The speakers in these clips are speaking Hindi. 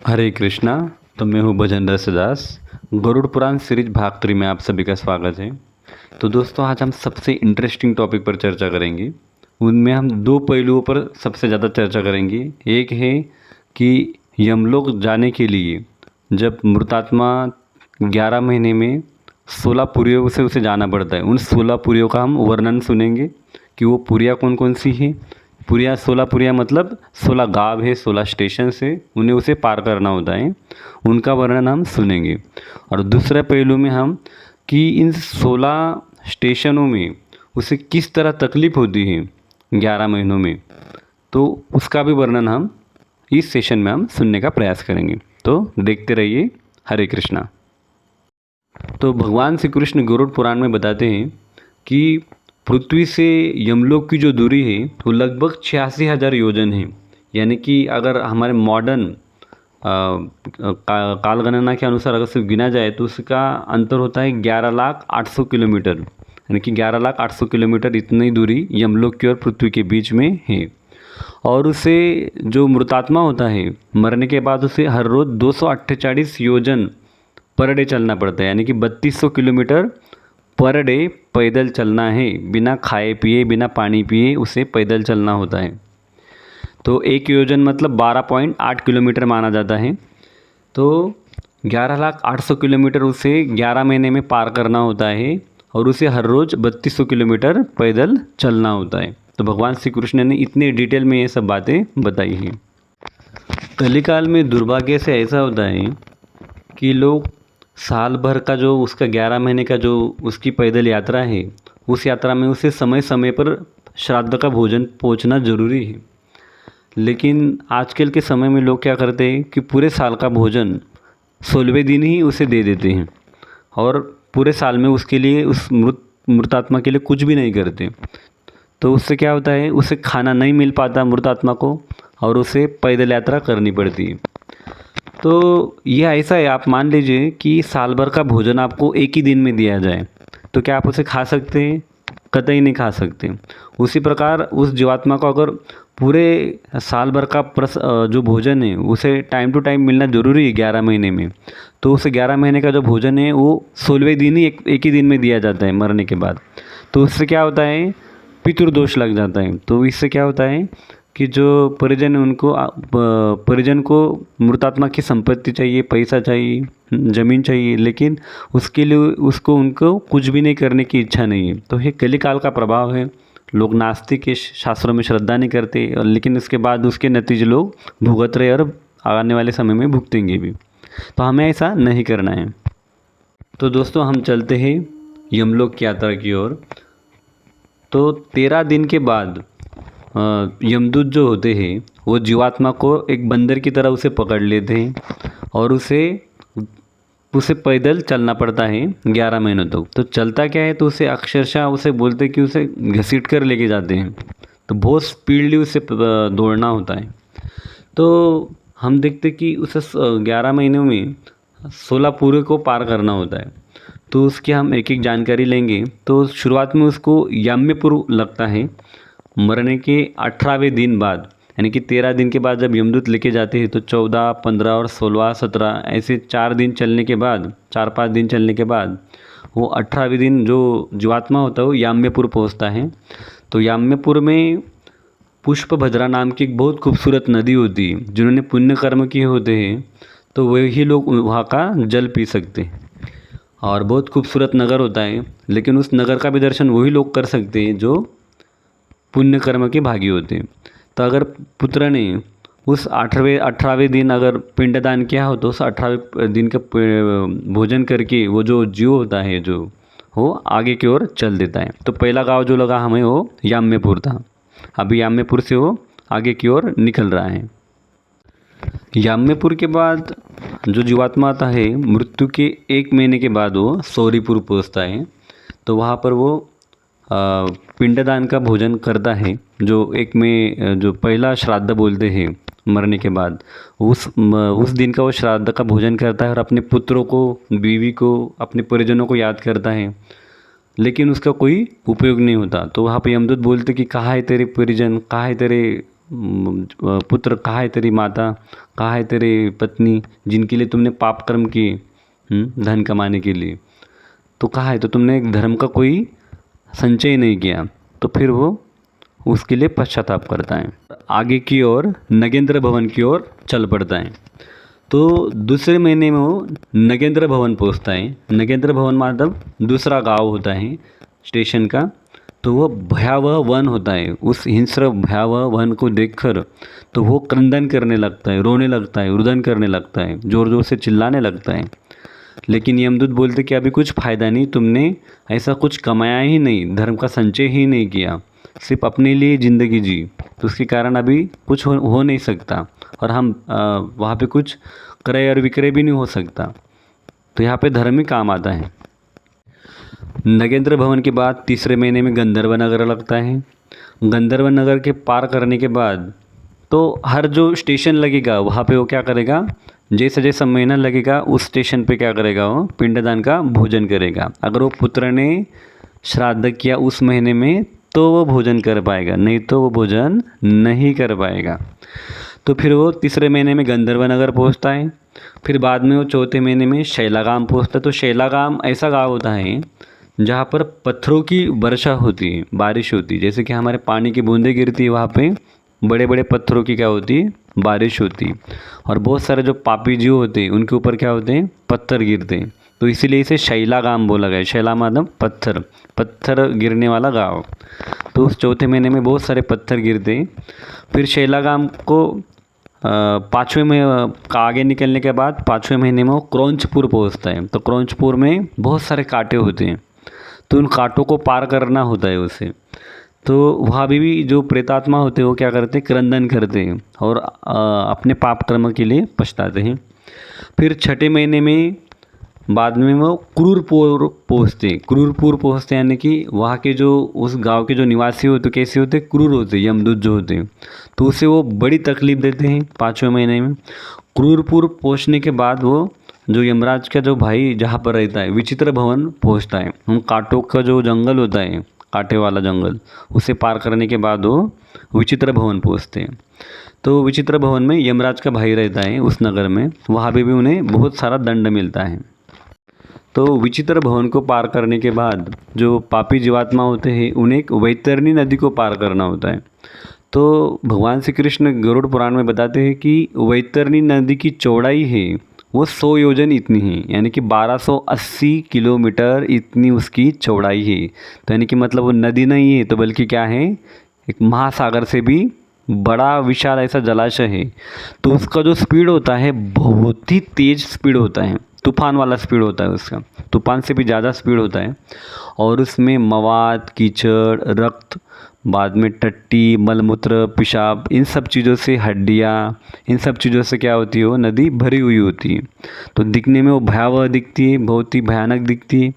हरे कृष्णा। तो मैं हूँ भजन रसदास। गरुड़ पुराण सीरीज भाग 3 में आप सभी का स्वागत है। तो दोस्तों, आज हम सबसे इंटरेस्टिंग टॉपिक पर चर्चा करेंगे। उनमें हम दो पहलुओं पर सबसे ज़्यादा चर्चा करेंगे। एक है कि यमलोक जाने के लिए जब मृतात्मा 11 महीने में 16 पुरियों से उसे जाना पड़ता है, उन 16 पुरियों का हम वर्णन सुनेंगे कि वो पुरिया कौन कौन सी है। पुरिया 16 पुरिया मतलब 16 गांव है, 16 स्टेशन है, उन्हें उसे पार करना होता है। उनका वर्णन हम सुनेंगे। और दूसरे पहलू में हम कि इन 16 स्टेशनों में उसे किस तरह तकलीफ़ होती है 11 महीनों में, तो उसका भी वर्णन हम इस सेशन में हम सुनने का प्रयास करेंगे। तो देखते रहिए। हरे कृष्णा। तो भगवान श्री कृष्ण गरुड़ पुराण में बताते हैं कि पृथ्वी से यमलोक की जो दूरी है वो लगभग 86,000 योजन है। यानी कि अगर हमारे मॉडर्न काल गणना के अनुसार अगर सिर्फ गिना जाए तो उसका अंतर होता है 11,08,000 किलोमीटर। यानी कि 11,08,000 किलोमीटर इतनी दूरी यमलोक की और पृथ्वी के बीच में है। और उसे जो मृतात्मा होता है, मरने के बाद उसे हर रोज़ 248 योजन पर डे चलना पड़ता है। यानी कि 3200 किलोमीटर पर डे पैदल चलना है। बिना खाए पिए, बिना पानी पिए उसे पैदल चलना होता है। तो एक योजन मतलब 12.8 किलोमीटर माना जाता है। तो 11,08,000 किलोमीटर उसे 11 महीने में पार करना होता है और उसे हर रोज़ 3200 किलोमीटर पैदल चलना होता है। तो भगवान श्री कृष्ण ने इतने डिटेल में ये सब बातें बताई हैं। कलिकाल में दुर्भाग्य से ऐसा होता है कि लोग साल भर का जो उसका 11 महीने का जो उसकी पैदल यात्रा है, उस यात्रा में उसे समय समय पर श्राद्ध का भोजन पहुंचना ज़रूरी है। लेकिन आजकल के समय में लोग क्या करते हैं कि पूरे साल का भोजन 16वें दिन ही उसे दे देते हैं और पूरे साल में उसके लिए उस मृतात्मा के लिए कुछ भी नहीं करते। तो उससे क्या होता है, उसे खाना नहीं मिल पाता मृतात्मा को और उसे पैदल यात्रा करनी पड़ती है। तो ये ऐसा है, आप मान लीजिए कि साल भर का भोजन आपको एक ही दिन में दिया जाए, तो क्या आप उसे खा सकते हैं? कतई नहीं खा सकते। उसी प्रकार उस जीवात्मा को अगर पूरे साल भर का जो भोजन है उसे टाइम टू टाइम मिलना ज़रूरी है 11 महीने में, तो उसे 11 महीने का जो भोजन है वो 16वें दिन ही एक ही दिन में दिया जाता है मरने के बाद। तो उससे क्या होता है, पितृदोष लग जाता है। तो इससे क्या होता है कि जो परिजन है उनको परिजन को मृतात्मा की संपत्ति चाहिए, पैसा चाहिए, ज़मीन चाहिए, लेकिन उसके लिए उसको उनको कुछ भी नहीं करने की इच्छा नहीं है। तो ये कलिकाल का प्रभाव है। लोग नास्तिक के शास्त्रों में श्रद्धा नहीं करते और लेकिन उसके बाद उसके नतीजे लोग भुगत रहे और आने वाले समय में भुगतेंगे भी। तो हमें ऐसा नहीं करना है। तो दोस्तों, हम चलते हैं यमलोक की यात्रा की ओर। तो 13 दिन के बाद यमदूत जो होते हैं वो जीवात्मा को एक बंदर की तरह उसे पकड़ लेते हैं और उसे पैदल चलना पड़ता है 11 महीनों तक। तो चलता क्या है, तो उसे अक्षरशः उसे बोलते कि उसे घसीट कर लेके जाते हैं। तो बहुत स्पीडली उसे दौड़ना होता है। तो हम देखते कि उसे 11 महीनों में 16 पूरे को पार करना होता है। तो उसकी हम एक एक जानकारी लेंगे। तो शुरुआत में उसको याम्यपुर लगता है। मरने के 18वें दिन बाद, यानी कि 13 दिन के बाद जब यमदूत लेके जाते हैं तो 14, 15 और 16, 17 ऐसे 4 दिन चलने के बाद, 4-5 दिन चलने के बाद वो 18वें दिन जो जीवात्मा होता है वो याम्यपुर पहुंचता है। तो याम्यपुर में पुष्पभद्रा नाम की एक बहुत खूबसूरत नदी होती है। जिन्होंने पुण्य कर्म किए होते हैं तो वही लोग वहाँ का जल पी सकते हैं। और बहुत खूबसूरत नगर होता है, लेकिन उस नगर का भी दर्शन वही लोग कर सकते हैं जो पुण्य कर्म के भागी होते हैं। तो अगर पुत्र ने उस 18वें दिन अगर पिंडदान किया हो तो उस 18वें दिन का भोजन करके वो जो जीव होता है जो वो आगे की ओर चल देता है। तो पहला गांव जो लगा हमें वो याम्यपुर था। अभी याम्यपुर से वो आगे की ओर निकल रहा है। याम्यपुर के बाद जो जीवात्मा आता है मृत्यु के 1 महीने के बाद वो सौरीपुर पहुँचता है। तो वहाँ पर वो पिंडदान का भोजन करता है। जो एक में जो पहला श्राद्ध बोलते हैं मरने के बाद, उस दिन का वो श्राद्ध का भोजन करता है और अपने पुत्रों को, बीवी को, अपने परिजनों को याद करता है, लेकिन उसका कोई उपयोग नहीं होता। तो वहाँ पे यमदूत बोलते कि कहाँ है तेरे परिजन, कहाँ है तेरे पुत्र, कहाँ है तेरी माता, कहाँ है तेरी पत्नी जिनके लिए तुमने पाप कर्म किए धन कमाने के लिए, तो कहाँ है, तो तुमने एक धर्म का कोई संचय नहीं किया। तो फिर वो उसके लिए पश्चाताप करता है, आगे की ओर नगेंद्र भवन की ओर चल पड़ता है। तो दूसरे महीने में वो नगेंद्र भवन पहुंचता है। नगेंद्र भवन मतलब दूसरा गांव होता है स्टेशन का। तो वो भयावह वन होता है, उस हिंस्र भयावह वन को देखकर तो वो क्रंदन करने लगता है, रोने लगता है, रुदन करने लगता है, ज़ोर ज़ोर से चिल्लाने लगता है। लेकिन यमदूत बोलते कि अभी कुछ फ़ायदा नहीं, तुमने ऐसा कुछ कमाया ही नहीं, धर्म का संचय ही नहीं किया, सिर्फ अपने लिए ज़िंदगी जी, तो उसके कारण अभी कुछ हो नहीं सकता, और हम वहाँ पे कुछ क्रय और विक्रय भी नहीं हो सकता। तो यहाँ पे धर्म ही काम आता है। नगेंद्र भवन के बाद तीसरे महीने में गंधर्व नगर लगता है। गंधर्व नगर के पार करने के बाद तो हर जो स्टेशन लगेगा वहाँ पे वो क्या करेगा, जैसे जैसा महीना लगेगा उस स्टेशन पे क्या करेगा, वो पिंडदान का भोजन करेगा। अगर वो पुत्र ने श्राद्ध किया उस महीने में तो वो भोजन कर पाएगा, नहीं तो वो भोजन नहीं कर पाएगा। तो फिर वो तीसरे महीने में गंधर्व नगर पहुँचता है। फिर बाद में वो चौथे महीने में शैलागाम पहुँचता है। तो शैलागाम ऐसा गाँव होता है जहाँ पर पत्थरों की वर्षा होती है, बारिश होती है, जैसे कि हमारे पानी की बूंदें गिरती है, वहाँ पे बड़े बड़े पत्थरों की क्या होती है, बारिश होती है। और बहुत सारे जो पापी जीव होते हैं उनके ऊपर क्या होते हैं, पत्थर गिरते हैं। तो इसीलिए इसे शैलागाम बोला गया। शैला मतलब पत्थर, पत्थर गिरने वाला गाँव। तो उस चौथे महीने में बहुत सारे पत्थर गिरते हैं। फिर शैलागाम को पाँचवें में का आगे निकलने के बाद पाँचवें महीने में वो क्रौंचपुर पहुँचता है। तो क्रौंचपुर में बहुत सारे कांटे होते हैं, तो उन कांटों को पार करना होता है उसे। तो वहाँ भी जो प्रेतात्मा होते हैं वो क्या करते हैं, क्रंदन करते हैं और अपने पाप कर्म के लिए पछताते हैं। फिर छठे महीने में बाद में वो क्रूरपुर पहुँचते हैं। क्रूरपुर पहुँचते यानी कि वहाँ के जो उस गांव के जो निवासी होते कैसे होते, क्रूर होते, यमदूत जो होते हैं, तो उसे वो बड़ी तकलीफ़ देते हैं पाँचवें महीने में। क्रूरपुर पहुँचने के बाद वो जो यमराज का जो भाई जहाँ पर रहता है विचित्र भवन पहुँचता है। उन कांटों का जो जंगल होता है, कांटे वाला जंगल, उसे पार करने के बाद वो विचित्र भवन पहुँचते हैं। तो विचित्र भवन में यमराज का भाई रहता है उस नगर में, वहाँ भी उन्हें बहुत सारा दंड मिलता है। तो विचित्र भवन को पार करने के बाद जो पापी जीवात्मा होते हैं उन्हें एक वैतरणी नदी को पार करना होता है। तो भगवान श्री कृष्ण गरुड़ पुराण में बताते हैं कि वैतरणी नदी की चौड़ाई है वो 100 योजन इतनी है, यानी कि 1280 किलोमीटर इतनी उसकी चौड़ाई है। तो यानी कि मतलब वो नदी नहीं है तो बल्कि क्या है, एक महासागर से भी बड़ा विशाल ऐसा जलाशय है। तो उसका जो स्पीड होता है बहुत ही तेज़ स्पीड होता है, तूफान वाला स्पीड होता है उसका, तूफान से भी ज़्यादा स्पीड होता है। और उसमें मवाद, कीचड़, रक्त, बाद में टट्टी, मलमूत्र, पेशाब, इन सब चीज़ों से, हड्डियाँ, इन सब चीज़ों से क्या होती है, वो नदी भरी हुई होती है। तो दिखने में वो भयावह दिखती है, बहुत ही भयानक दिखती है।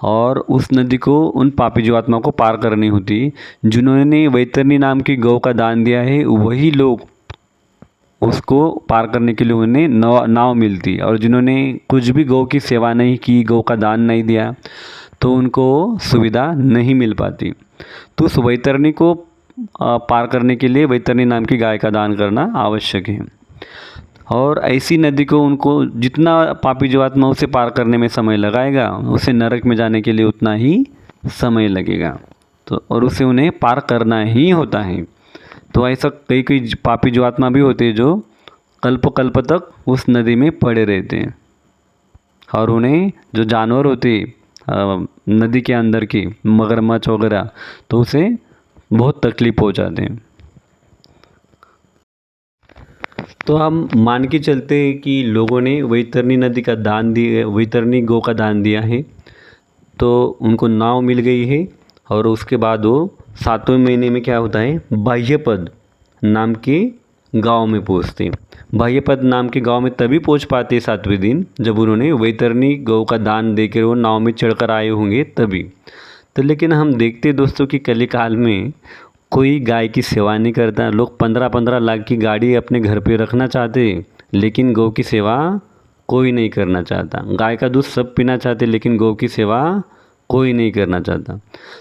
और उस नदी को उन पापी जीवात्माओं को पार करनी होती है। जिन्होंने वैतरणी नाम की गौ का दान दिया है वही लोग उसको पार करने के लिए उन्हें नाव मिलती है। और जिन्होंने कुछ भी गौ की सेवा नहीं की, गौ का दान नहीं दिया, तो उनको सुविधा नहीं मिल पाती। तो उस वैतरणी को पार करने के लिए वैतरणी नाम की गाय का दान करना आवश्यक है। और ऐसी नदी को उनको जितना पापी जीवात्मा उसे पार करने में समय लगाएगा, उसे नरक में जाने के लिए उतना ही समय लगेगा। तो और उसे उन्हें पार करना ही होता है। तो ऐसा कई कई पापी जीवात्मा भी होते हैं जो कल्प कल्प तक उस नदी में पड़े रहते हैं। और उन्हें जो जानवर होते नदी के अंदर के मगरमच्छ वगैरह, तो उसे बहुत तकलीफ पहुंचाते हैं। तो हम मान के चलते हैं कि लोगों ने वैतरणी नदी का दान दिया, वैतरणी गौ का दान दिया है, तो उनको नाव मिल गई है। और उसके बाद वो 7वें महीने में क्या होता है, बाह्यपद नाम के गांव में पहुंचते हैं। बाह्यपद नाम के गांव में तभी पहुंच पाते हैं 7वें दिन जब उन्होंने वैतरणी गौ का दान देकर वो नाव में चढ़कर आए होंगे तभी। तो लेकिन हम देखते दोस्तों कि कली काल में कोई गाय की सेवा नहीं करता। लोग 15-15 लाख की गाड़ी अपने घर पे रखना चाहते, लेकिन गौ की सेवा कोई नहीं करना चाहता। गाय का दूध सब पीना चाहते, लेकिन गौ की सेवा कोई नहीं करना चाहता।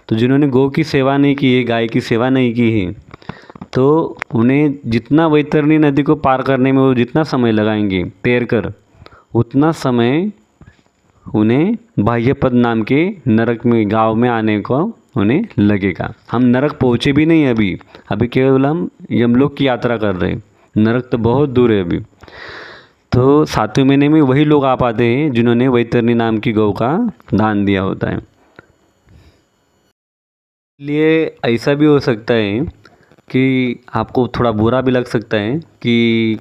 तो जिन्होंने गौ की सेवा नहीं की है, गाय की सेवा नहीं की है, तो उन्हें जितना वैतरणी नदी को पार करने में वो जितना समय लगाएंगे तैर कर, उतना समय उन्हें बाह्यपद नाम के नरक में गांव में आने को उन्हें लगेगा। हम नरक पहुँचे भी नहीं अभी, अभी केवल हम यमलोक की यात्रा कर रहे हैं, नरक तो बहुत दूर है अभी। तो 7वें महीने में वही लोग आ पाते हैं जिन्होंने वैतरणी नाम की गौ का दान दिया होता है। इसलिए ऐसा भी हो सकता है कि आपको थोड़ा बुरा भी लग सकता है कि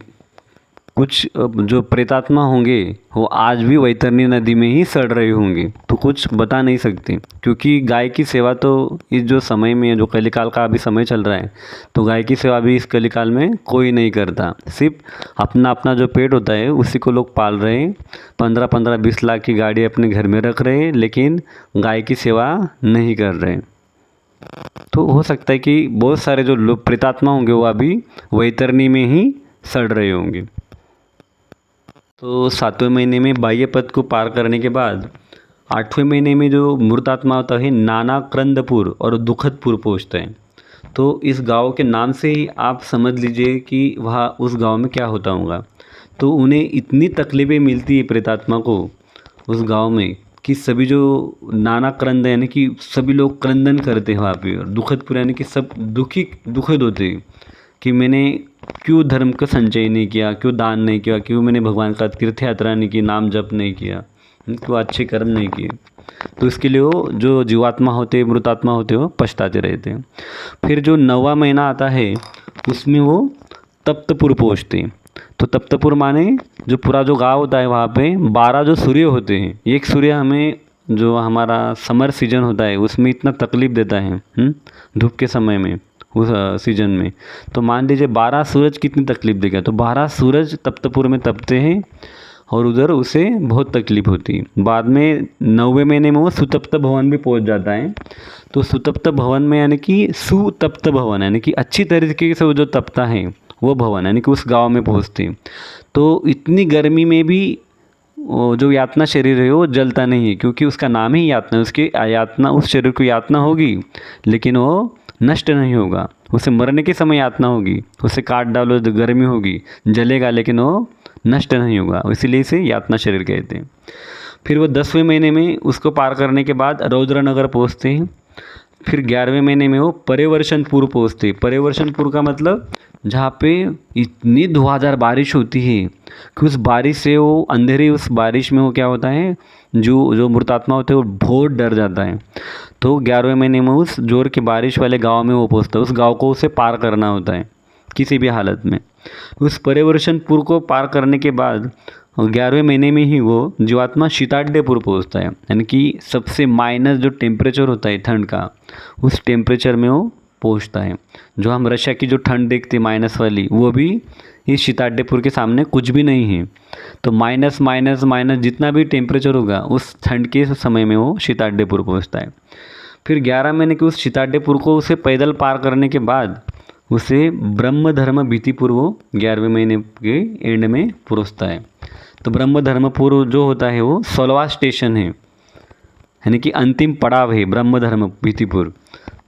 कुछ जो प्रेतात्मा होंगे वो आज भी वैतरणी नदी में ही सड़ रहे होंगे, तो कुछ बता नहीं सकते, क्योंकि गाय की सेवा तो इस जो समय में जो कलिकाल का अभी समय चल रहा है, तो गाय की सेवा भी इस कलिकाल में कोई नहीं करता। सिर्फ अपना अपना जो पेट होता है उसी को लोग पाल रहे हैं, 15-20 लाख की गाड़ी अपने घर में रख रहे हैं, लेकिन गाय की सेवा नहीं कर रहे हैं। तो हो सकता है कि बहुत सारे जो लोग प्रेतात्मा होंगे वो अभी वैतरणी में ही सड़ रहे होंगे। तो 7वें महीने में बाह्य पद को पार करने के बाद 8वें महीने में जो मृत आत्मा होता है नाना क्रंदपुर और दुखदपुर पहुँचता है। तो इस गांव के नाम से ही आप समझ लीजिए कि वहाँ उस गांव में क्या होता होगा। तो उन्हें इतनी तकलीफ़ें मिलती है प्रेतात्मा को उस गांव में कि सभी जो नाना क्रंद यानी कि सभी लोग क्रंदन करते हैं वहाँ पे, और दुखदपुर यानी कि सब दुखद होते हैं कि मैंने क्यों धर्म का संचय नहीं किया, क्यों दान नहीं किया, क्यों मैंने भगवान का तीर्थ यात्रा नहीं की, नाम जप नहीं किया, क्यों अच्छे कर्म नहीं किए। तो इसके लिए वो जो जीवात्मा होते, मृतात्मा होते, वो पछताते रहते हैं। फिर जो 9वां महीना आता है उसमें वो तप्तपुर पहुँचते हैं। तो तप्तपुर माने जो पूरा जो गाँव होता है वहाँ पे 12 जो सूर्य होते हैं, एक सूर्य हमें जो हमारा समर सीजन होता है उसमें इतना तकलीफ़ देता है धूप के समय में, उस सीजन में। तो मान लीजिए 12 सूरज कितनी तकलीफ़ देगा, तो 12 सूरज तप्तपुर में तपते हैं और उधर उसे बहुत तकलीफ़ होती है। बाद में 9वें महीने में वो सुतप्त भवन भी पहुंच जाता है। तो सुतप्त भवन में यानी कि सुतप्त भवन यानी कि अच्छी तरीके से वो जो तपता है वो भवन यानी कि उस गांव में पहुंचते हैं। तो इतनी गर्मी में भी वो जो यातना शरीर है वो जलता नहीं है, क्योंकि उसका नाम ही यातना है। उसकी यातना, उस शरीर को यातना होगी लेकिन वो नष्ट नहीं होगा। उसे मरने के समय यातना होगी, उसे काट डालो तो गर्मी होगी, जलेगा, लेकिन वो नष्ट नहीं होगा, इसीलिए इसे यातना शरीर कहते हैं। फिर वो 10वें महीने में उसको पार करने के बाद रौद्रनगर पहुँचते हैं। फिर 11वें महीने में वो परिवर्षणपुर पहुँचते हैं। परिवर्षणपुर का मतलब जहाँ पे इतनी धुआंधार बारिश होती है कि उस बारिश से वो अंधेरी, उस बारिश में वो क्या होता है, जो मृतात्मा होते हैं वो बहुत डर जाता है। तो 11वें महीने में उस जोर की बारिश वाले गांव में वो पहुंचता है। उस गांव को उसे पार करना होता है किसी भी हालत में। उस परिवर्षणपुर को पार करने के बाद 11वें महीने में ही वो जीवात्मा शीताड्यपुर पहुंचता है, यानी कि सबसे माइनस जो टेम्परेचर होता है ठंड का, उस टेम्परेचर में वो पहुंचता है। जो हम रशिया की जो ठंड देखते माइनस वाली, वो भी इस शीताड्यपुर के सामने कुछ भी नहीं है। तो माइनस माइनस माइनस जितना भी टेम्परेचर होगा उस ठंड के समय में वो शीताड्यपुर पहुंचता है। फिर 11 महीने के उस शीताड्यपुर को उसे पैदल पार करने के बाद उसे ब्रह्म धर्म भीतिपुर वो 11वें महीने के एंड में पहुंचता है। तो ब्रह्म धर्मपुर जो होता है वो 16वां स्टेशन है, यानी कि अंतिम पड़ाव है ब्रह्म धर्म भीतिपुर।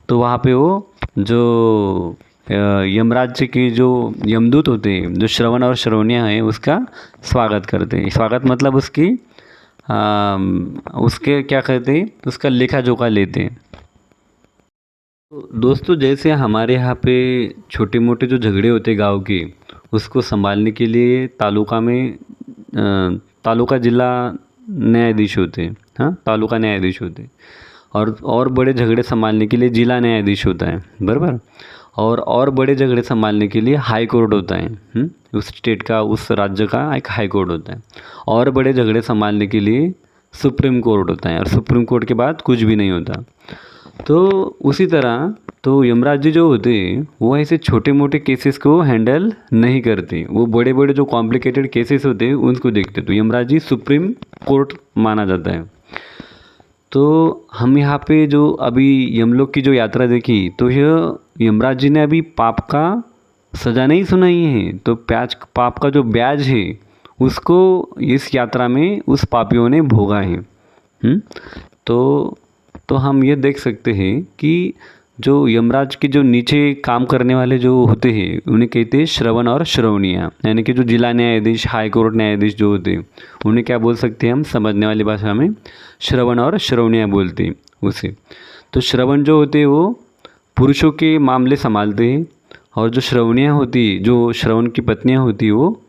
तो वहाँ पे वो जो यमराज के जो यमदूत होते हैं, जो श्रवण और श्रवणिया हैं, उसका स्वागत करते हैं। स्वागत मतलब उसके क्या कहते हैं, उसका लेखा जोखा लेते हैं। तो दोस्तों, जैसे हमारे यहाँ पे छोटे मोटे जो झगड़े होते गांव के, उसको संभालने के लिए तालुका जिला न्यायाधीश होते हैं, हाँ, तालुका न्यायाधीश होते हैं। और बड़े झगड़े संभालने के लिए जिला न्यायाधीश होता है, बराबर। और बड़े झगड़े संभालने के लिए हाई कोर्ट होता है, उस स्टेट का, उस राज्य का एक हाई कोर्ट होता है। और बड़े झगड़े संभालने के लिए सुप्रीम कोर्ट होता है, और सुप्रीम कोर्ट के बाद कुछ भी नहीं होता। तो उसी तरह तो यमराज जी जो होते हैं वो ऐसे छोटे मोटे केसेस को हैंडल नहीं करते, वो बड़े बड़े जो कॉम्प्लिकेटेड केसेस होते हैं उनको देखते। तो यमराज जी सुप्रीम कोर्ट माना जाता है। तो हम यहाँ पे जो अभी यमलोक की जो यात्रा देखी, तो यह यमराज जी ने अभी पाप का सज़ा नहीं सुनाई है, तो पाप का जो ब्याज है उसको इस यात्रा में उस पापियों ने भोगा है। तो हम ये देख सकते हैं कि जो यमराज के जो नीचे काम करने वाले जो होते हैं उन्हें कहते हैं श्रवण और श्रवणिया, यानी कि जो जिला न्यायाधीश, हाई कोर्ट न्यायाधीश जो होते हैं उन्हें क्या बोल सकते हैं हम समझने वाली भाषा में श्रवण और श्रवणिया बोलते हैं उसे। तो श्रवण जो होते हैं वो पुरुषों के मामले संभालते हैं, और जो श्रवणिया होती है, जो श्रवण की पत्नियाँ होती है, वो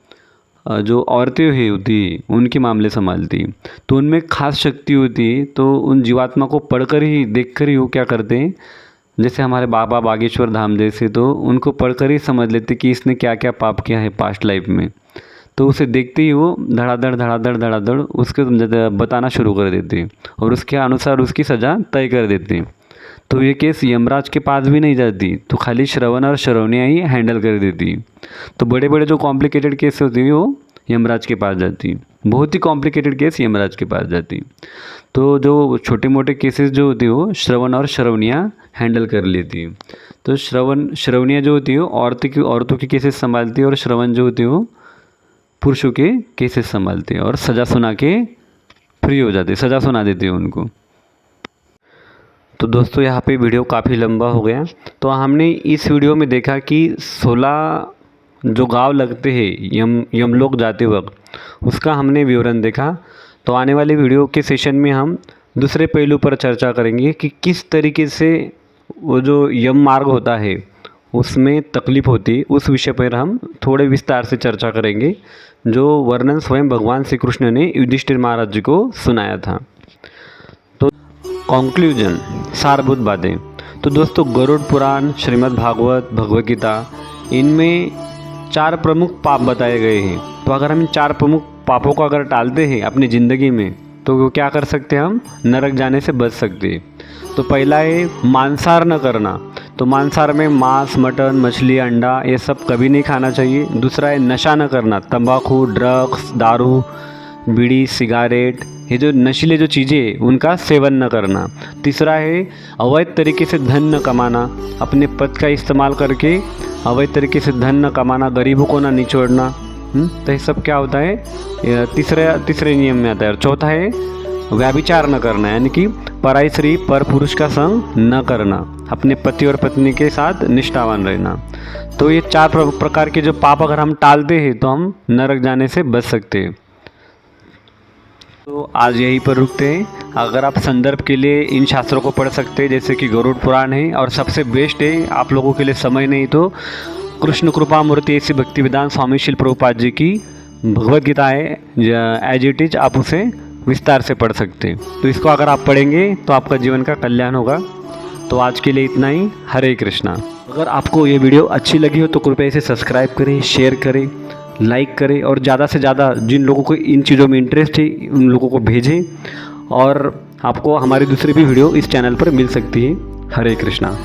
जो औरतें होती हैं उनके मामले संभालती हैं। तो उनमें खास शक्ति होती है, तो उन जीवात्मा को पढ़कर ही, देखकर ही वो क्या करते हैं, जैसे हमारे बाबा बागेश्वर धाम जैसे, तो उनको पढ़कर ही समझ लेते कि इसने क्या क्या पाप किया है पास्ट लाइफ में। तो उसे देखते ही वो धड़ाधड़ उसके बताना शुरू कर देते हैं और उसके अनुसार उसकी सज़ा तय कर देते हैं। तो ये केस यमराज के पास भी नहीं जाती, तो खाली श्रवण और श्रवणिया ही हैंडल कर देती। तो बड़े बड़े जो कॉम्प्लिकेटेड केस होती है वो यमराज के पास जाती, बहुत ही कॉम्प्लिकेटेड केस यमराज के पास जाती। तो जो छोटे मोटे केसेस जो होती है वो श्रवण और श्रवणिया हैंडल कर लेती है। तो श्रवणिया जो होती है औरतों की केसेस संभालती है, और श्रवण जो होती है वो पुरुषों के केसेस संभालते हैं और सज़ा सुना के फ्री हो जाते, सज़ा सुना देते हैं उनको। तो दोस्तों यहाँ पे वीडियो काफ़ी लंबा हो गया। तो हमने इस वीडियो में देखा कि 16 जो गांव लगते हैं यमलोक जाते वक्त, उसका हमने विवरण देखा। तो आने वाले वीडियो के सेशन में हम दूसरे पहलू पर चर्चा करेंगे कि किस तरीके से वो जो यम मार्ग होता है उसमें तकलीफ़ होती है, उस विषय पर हम थोड़े विस्तार से चर्चा करेंगे, जो वर्णन स्वयं भगवान श्री कृष्ण ने युधिष्ठिर महाराज जी को सुनाया था। तो कंक्लूजन, सारभूत बातें। तो दोस्तों गरुड़ पुराण, श्रीमद् भागवत, भगवद गीता, इनमें 4 प्रमुख पाप बताए गए हैं। तो अगर हम इन 4 प्रमुख पापों को अगर टालते हैं अपनी ज़िंदगी में, तो क्या कर सकते हैं, हम नरक जाने से बच सकते हैं। तो पहला है मांसाहार न करना। तो मांसाहार में मांस, मटन, मछली, अंडा ये सब कभी नहीं खाना चाहिए। दूसरा है नशा न करना, तंबाकू, ड्रग्स, दारू, बीड़ी, सिगारेट, ये जो नशीले जो चीज़ें उनका सेवन न करना। तीसरा है अवैध तरीके से धन न कमाना, अपने पद का इस्तेमाल करके अवैध तरीके से धन न कमाना, गरीबों को ना निचोड़ना। तो ये सब क्या होता है, तीसरे नियम में आता है। और चौथा है व्यभिचार न करना, यानी कि पराई स्त्री पर पुरुष का संग न करना, अपने पति और पत्नी के साथ निष्ठावान रहना। तो ये 4 प्रकार के जो पाप अगर हम टालते हैं तो हम नरक जाने से बच सकते हैं। तो आज यहीं पर रुकते हैं। अगर आप संदर्भ के लिए इन शास्त्रों को पढ़ सकते हैं, जैसे कि गरुड़ पुराण है, और सबसे बेस्ट है, आप लोगों के लिए समय नहीं तो कृष्ण कृपा मूर्ति ऐसी भक्ति विधान स्वामी शिल प्रभुपाद जी की भगवद गीता है, एज इट इज आप उसे विस्तार से पढ़ सकते हैं। तो इसको अगर आप पढ़ेंगे तो आपका जीवन का कल्याण होगा। तो आज के लिए इतना ही। हरे कृष्णा। अगर आपको ये वीडियो अच्छी लगी हो तो कृपया इसे सब्सक्राइब करें, शेयर करें, लाइक करें, और ज़्यादा से ज़्यादा जिन लोगों को इन चीज़ों में इंटरेस्ट है उन लोगों को भेजें। और आपको हमारी दूसरी भी वीडियो इस चैनल पर मिल सकती है। हरे कृष्णा।